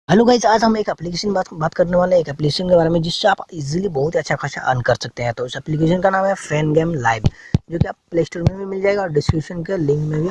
Hello guys, आज हम एक एप्लीकेशन बात करने वाले हैं, एक एप्लीकेशन के बारे में जिससे आप इजीली बहुत ही अच्छा खासा अर्न कर सकते हैं। तो इस एप्लीकेशन का नाम है फैन गेम लाइव, जो कि आप प्ले स्टोर में भी मिल जाएगा और डिस्क्रिप्शन में लिंक मिल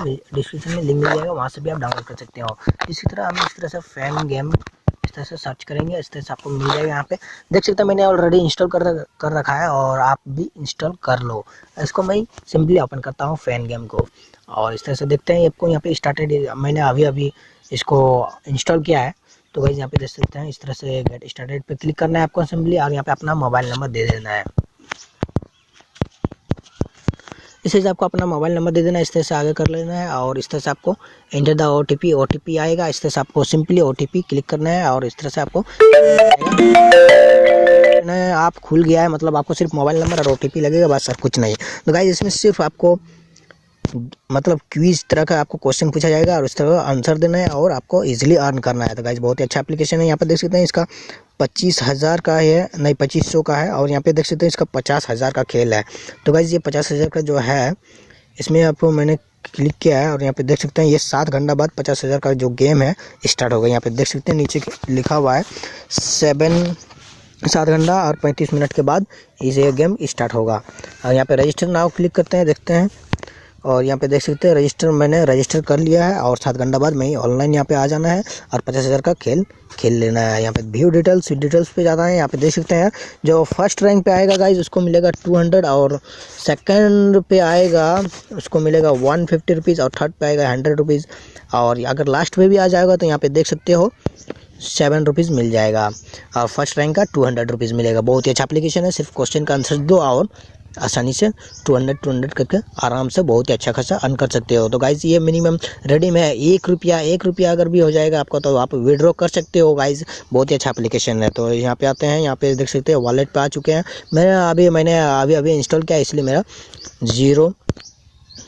जाएगा, वहाँ से भी आप डाउनलोड कर सकते हो। इसी तरह हम इस तरह से फैन गेम इस तरह से सर्च करेंगे, इस तरह से आपको मिल जाएगा। यहाँ पे देख सकते हैं मैंने ऑलरेडी इंस्टॉल कर रखा है और आप भी इंस्टॉल कर लो। इसको मैं सिंपली ओपन करता हूँ फैन गेम को, और इस तरह से देखते हैं आपको यहाँ पे स्टार्टेड, मैंने अभी अभी इसको इंस्टॉल किया है। तो गाइस यहाँ पे देख सकते हैं इस तरह से गेट स्टार्टेड पे क्लिक करना है आपको सिंपली, और यहाँ पे अपना मोबाइल नंबर दे देना है। इस तरह से आपको अपना मोबाइल नंबर दे देना है, इस तरह से आगे कर लेना है, और इस तरह से आपको एंटर द ओटीपी आएगा। इस तरह से आपको सिंपली ओटीपी क्लिक करना है, और इस तरह से आपको आप खुल गया है, मतलब आपको सिर्फ मोबाइल नंबर और ओटीपी लगेगा, बस और कुछ नहीं। तो गाइस इसमें सिर्फ आपको मतलब क्विज तरह का आपको क्वेश्चन पूछा जाएगा और उस तरह आंसर देना है और आपको इजीली अर्न करना है। तो गाइस बहुत ही अच्छा एप्लीकेशन है। यहाँ पे देख सकते हैं इसका 25,000 का है, नहीं 2500 का है, और यहाँ पे देख सकते हैं इसका 50,000 का खेल है। तो गाइस ये 50,000 का जो है, इसमें आपको मैंने क्लिक किया है और यहाँ पे देख सकते हैं ये 7 घंटा बाद 50,000 का जो गेम है स्टार्ट होगा। यहाँ पे देख सकते हैं नीचे लिखा हुआ है 7 घंटा और 35 मिनट के बाद ये गेम स्टार्ट होगा। और यहाँ पे रजिस्टर नाउ क्लिक करते हैं, देखते हैं, और यहाँ पे देख सकते हैं मैंने रजिस्टर कर लिया है, और 7 घंटा बाद मैं ऑनलाइन यहाँ पे आ जाना है और 50,000 का खेल लेना है। यहाँ पे व्यू डिटेल्स पे जाना है। यहाँ पे देख सकते हैं जो फर्स्ट रैंक पे आएगा गाइज उसको मिलेगा 200, और सेकंड पे आएगा उसको मिलेगा 150 रुपीज़, और थर्ड पे आएगा 100 रुपीज़, और अगर लास्ट में भी आ जाएगा तो यहाँ पे देख सकते हो 7 रुपीज़ मिल जाएगा, और फर्स्ट रैंक का 200 रुपीज़ मिलेगा। बहुत ही अच्छा एप्लीकेशन है, सिर्फ क्वेश्चन का आंसर दो और आसानी से 200 करके आराम से बहुत ही अच्छा खासा अर्न कर सकते हो। तो गाइज ये मिनिमम रेडीम है, 1 रुपया अगर भी हो जाएगा आपका तो आप विड्रॉ कर सकते हो गाइज। बहुत ही अच्छा एप्लीकेशन है। तो यहाँ पे आते हैं, यहाँ पे देख सकते हो वॉलेट पे आ चुके हैं। मैंने अभी इंस्टॉल किया, इसलिए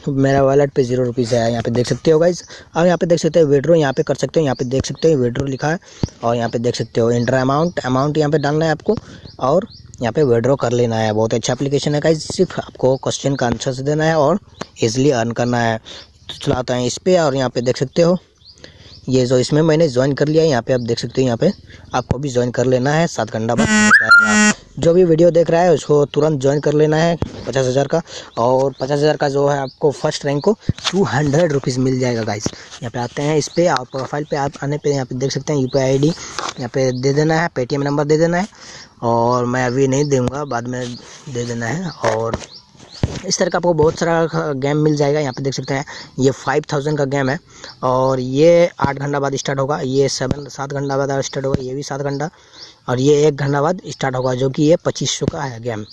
मेरा वॉलेट पे 0 रुपीज़ है। यहाँ पे देख सकते हो गाइज, और यहाँ पे देख सकते हो विड्रो यहाँ पे कर सकते हो। यहाँ पे देख सकते हो विड्रो लिखा है, और यहाँ पे देख सकते हो इंटर अमाउंट यहाँ पे डालना है आपको, और यहाँ पे विड्रॉ कर लेना है। बहुत अच्छा एप्लीकेशन है गाइज, सिर्फ आपको क्वेश्चन का आंसर देना है और इजीली अर्न करना है। तो चलाते हैं इस पर, और यहाँ पे देख सकते हो ये जो इसमें मैंने ज्वाइन कर लिया है। यहाँ पे आप देख सकते हो, यहाँ पे आपको भी ज्वाइन कर लेना है। 7 घंटा बाद जो भी वीडियो देख रहा है उसको तुरंत ज्वाइन कर लेना है 50,000 का, और 50,000 का जो है आपको फर्स्ट रैंक को 200 रुपीज़ मिल जाएगा गाइस। यहाँ पे आते हैं इस पर, और प्रोफाइल पे आप आने पे यहाँ पे देख सकते हैं UPI ID यहाँ पे दे देना है, पेटीएम नंबर दे देना है, और मैं अभी नहीं दूँगा, बाद में दे देना है। और इस तरह का आपको बहुत सारा गेम मिल जाएगा। यहाँ पे देख सकते हैं ये 5,000 का गेम है, और ये 8 घंटा बाद स्टार्ट होगा, ये 7 घंटा बाद स्टार्ट होगा, ये भी 7 घंटा, और ये 1 घंटा बाद स्टार्ट होगा, जो कि ये 2500 का है गेम।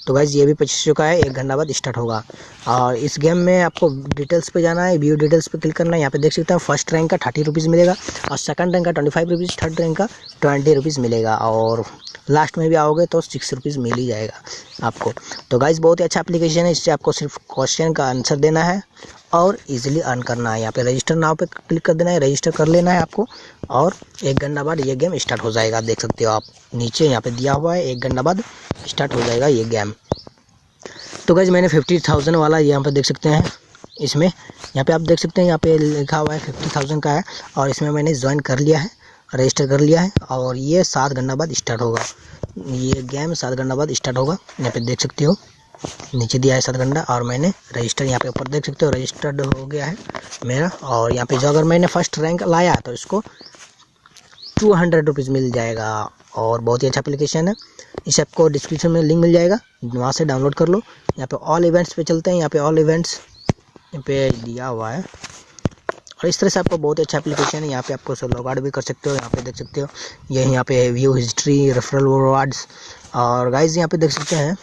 तो गाइज ये भी 2500 का है, 1 घंटा बाद स्टार्ट होगा। और इस गेम में आपको डिटेल्स पे जाना है, व्यू डिटेल्स पे क्लिक करना है। यहाँ पे देख सकते हैं फर्स्ट रैंक का 30 रुपीज़ मिलेगा, और सेकंड रैंक का 25 रुपीज़, थर्ड रैंक का 20 रुपीज़ मिलेगा, और लास्ट में भी आओगे तो 6 रुपीज़ मिल ही जाएगा आपको। तो गाइज बहुत ही अच्छा एप्लीकेशन है, इससे आपको सिर्फ क्वेश्चन का आंसर देना है और इजीली अर्न करना है। यहाँ पे रजिस्टर नाउ पे क्लिक कर देना है, रजिस्टर कर लेना है आपको, और 1 घंटा बाद ये गेम स्टार्ट हो जाएगा। देख सकते हो आप नीचे यहाँ पे दिया हुआ है, 1 घंटा बाद स्टार्ट हो जाएगा ये गेम। तो गाइज मैंने 50,000 वाला यहाँ पे देख सकते हैं, इसमें यहाँ पे आप देख सकते हैं यहाँ पे लिखा हुआ है 50,000 का है, और इसमें मैंने ज्वाइन कर लिया है, रजिस्टर कर लिया है, और ये 7 घंटा बाद स्टार्ट होगा। ये गेम 7 घंटा बाद स्टार्ट होगा। यहाँ पे देख सकते हो नीचे दिया है 7 घंटा, और मैंने रजिस्टर यहाँ पे ऊपर देख सकते हो रजिस्टर्ड हो गया है मेरा। और यहाँ पे जो अगर मैंने फर्स्ट रैंक लाया तो इसको 200 रुपीज़ मिल जाएगा। और बहुत ही अच्छा एप्लीकेशन है, इस आपको डिस्क्रिप्शन में लिंक मिल जाएगा, वहाँ से डाउनलोड कर लो। यहाँ पे ऑल इवेंट्स पे चलते हैं, यहाँ पे ऑल इवेंट्स यहाँ पे दिया हुआ है, और इस तरह से आपको बहुत अच्छा एप्लीकेशन है। यहाँ पे आपको लॉग आउट भी कर सकते हो। यहाँ पे देख सकते हो ये यहाँ पे व्यू हिस्ट्री, रेफरल रिवार्ड्स, और गाइज यहाँ पे देख सकते हैं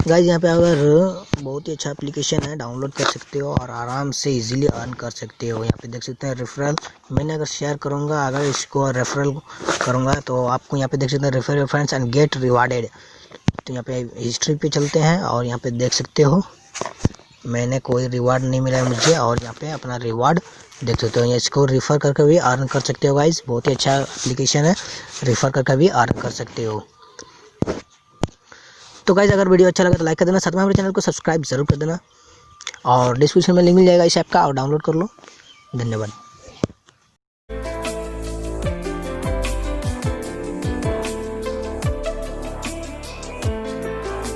गाइज यहाँ पे अगर बहुत ही अच्छा एप्लीकेशन है, डाउनलोड कर सकते हो और आराम से इजीली अर्न कर सकते हो। यहाँ पे देख सकते हैं रेफरल, मैंने अगर शेयर करूँगा, अगर इसको रेफरल करूँगा तो आपको यहाँ पे देख सकते हैं refer your friends and get rewarded. तो यहाँ पे हिस्ट्री पे चलते हैं, और यहाँ पे देख सकते हो मैंने कोई रिवार्ड नहीं मिला है मुझे, और यहाँ पे अपना रिवार्ड देख सकते हो। इसको रेफ़र करके भी अर्न कर सकते हो गाइज, बहुत ही अच्छा एप्लीकेशन है, रेफ़र करके भी अर्न कर सकते हो। तो गाइज अगर वीडियो अच्छा लगा तो लाइक कर देना, साथ में हमारे चैनल को सब्सक्राइब जरूर कर देना, और डिस्क्रिप्शन में लिंक मिल जाएगा इस ऐप का, और डाउनलोड कर लो। धन्यवाद।